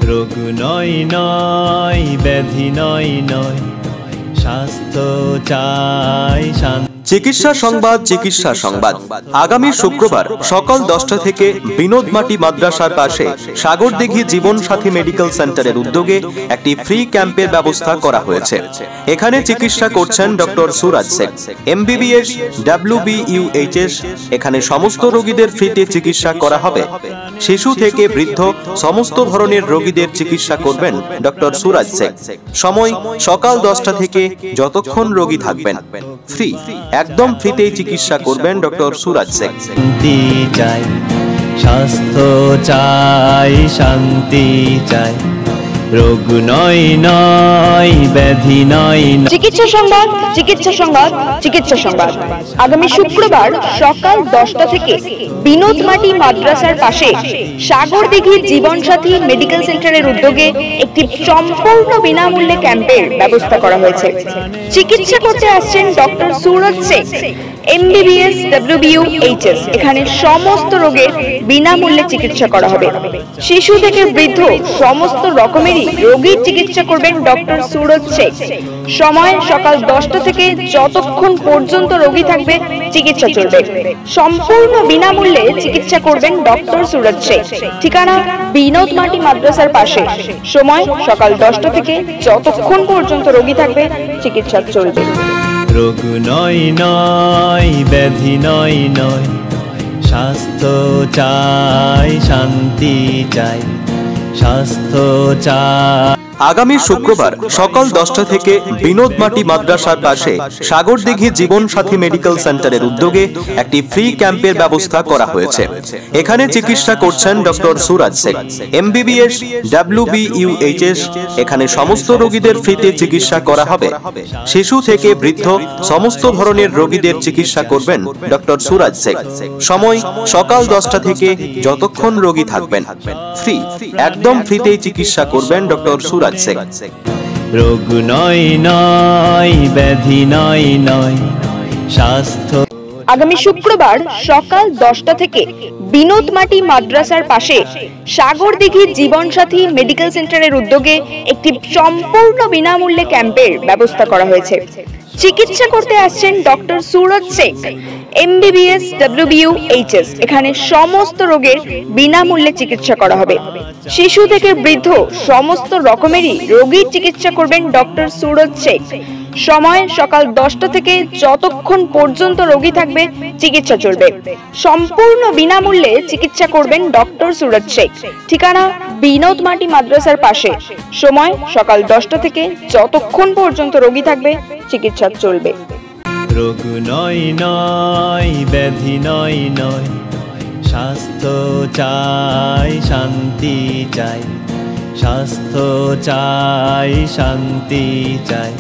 রোগ নয় নয় ব্যাধি নয় নয়, স্বাস্থ্য চাই শান্তি। চিকিৎসা সংবাদ। চিকিৎসা সংবাদ আগামী শুক্রবার সকাল 10টা থেকে বিনোদ মাটি মাদ্রাসার পাশে সাগরদিঘি জীবন সাথী মেডিকেল সেন্টারের উদ্যোগে একটি ফ্রি ক্যাম্পের ব্যবস্থা করা হয়েছে। এখানে চিকিৎসা করছেন ডক্টর সুরাজ শেখ, MBBS, WBUHS। এখানে সমস্ত রোগীদের ফ্রিতে চিকিৎসা করা হবে। শিশু থেকে বৃদ্ধ সমস্ত ধরনের রোগীদের চিকিৎসা করবেন ডক্টর সুরাজ শেখ। সময় সকাল 10টা থেকে যতক্ষণ রোগী থাকবেন। ফ্রি, একদম ফ্রিতেই চিকিৎসা করবেন ডক্টর সুরাজ শেখ। শান্তি চাই, স্বাস্থ্য চাই, শান্তি চাই, রোগ নয় নয় ব্যাধি নয়। চিকিৎসা সংবাদ। চিকিৎসা সংবাদ। চিকিৎসা সংবাদ আগামী শুক্রবার সকাল 10টা থেকে বিনোদ মাটি মাদ্রাসার পাশে সাগরদিঘি জীবন সাথী মেডিকেল সেন্টারের উদ্যোগে একটি সম্পূর্ণ বিনামূল্যে ক্যাম্পের ব্যবস্থা করা হয়েছে। চিকিৎসা করতে আসছেন ডক্টর সুরাজ শেখ, MBBS, WBUHS। এখানে সমস্ত রোগের বিনামূল্যে চিকিৎসা করা হবে। শিশু থেকে বৃদ্ধ সমস্ত রকমেরই রোগীর চিকিৎসা করবেন ডক্টর সুরাজ শেখ। সময় সকাল 10টা থেকে যতক্ষণ পর্যন্ত রোগী থাকবে চিকিৎসা চলবে। সম্পূর্ণ বিনামূল্যে চিকিৎসা করবেন ডক্টর সুরাজ শেখ। ঠিকানা বিনোদ মাটি মাদ্রাসার পাশে। সময় সকাল 10টা থেকে যতক্ষণ পর্যন্ত রোগী থাকবে চিকিৎসা চলবে। রোগ নয় নয় ব্যাধি নয় নয়, স্বাস্থ্য চাই, শান্তি চাই, স্বাস্থ্য চাই। আগামী শুক্রবার সকাল 10টা থেকে বিনোদ মাটি মাদ্রাসার পাশে সাগরদিঘি জীবন সাথী মেডিকেল সেন্টারের উদ্যোগে একটি ফ্রি ক্যাম্পের ব্যবস্থা করা হয়েছে। এখানে চিকিৎসা করছেন ডক্টর সুরাজ শেখ, MBBS, WBUHS। এখানে সমস্ত রোগীদের ফ্রিতে চিকিৎসা করা হবে। শিশু থেকে বৃদ্ধ সমস্ত ধরনের রোগীদের চিকিৎসা করবেন ডক্টর সুরাজ শেখ। সময় সকাল 10টা থেকে যতক্ষণ রোগী থাকবেন। ফ্রি, একদম ফ্রিতেই চিকিৎসা করবেন ডক্টর সুরাজ শেখ। রোগ নয় নয় ব্যাধি নয় নয়, স্বাস্থ্য। আগামী শুক্রবার সকাল 10টা থেকে বিনোদ মাটি মাদ্রাসার পাশে সাগরদিঘি জীবন সাথী মেডিকেল সেন্টারের উদ্যোগে একটি সম্পূর্ণ বিনামূল্যে ক্যাম্পের ব্যবস্থা করা হয়েছে। চিকিৎসা করতে আসছেন ডক্টর সুরাজ শেখ, MBBS, WBUHS। এখানে সমস্ত রোগের বিনামূল্যে চিকিৎসা করা হবে। শিশু থেকে বৃদ্ধ সমস্ত রকমেরই রোগীর চিকিৎসা করবেন ডক্টর সুরাজ শেখ। সময় সকাল 10টা থেকে যতক্ষণ পর্যন্ত রোগী থাকবে চিকিৎসা চলবে। সম্পূর্ণ বিনামূল্যে চিকিৎসা করবেন ডক্টর সুরাজ শেখ। ঠিকানা বিনোদ মাটি মাদ্রাসার পাশে। সময় সকাল 10টা থেকে যতক্ষণ পর্যন্ত রোগী থাকবে চিকিৎসা চলবে। রোগ নয় নয় ব্যাধি নয় নয়, স্বাস্থ্য চাই, শান্তি চাই, স্বাস্থ্য চাই, শান্তি চাই।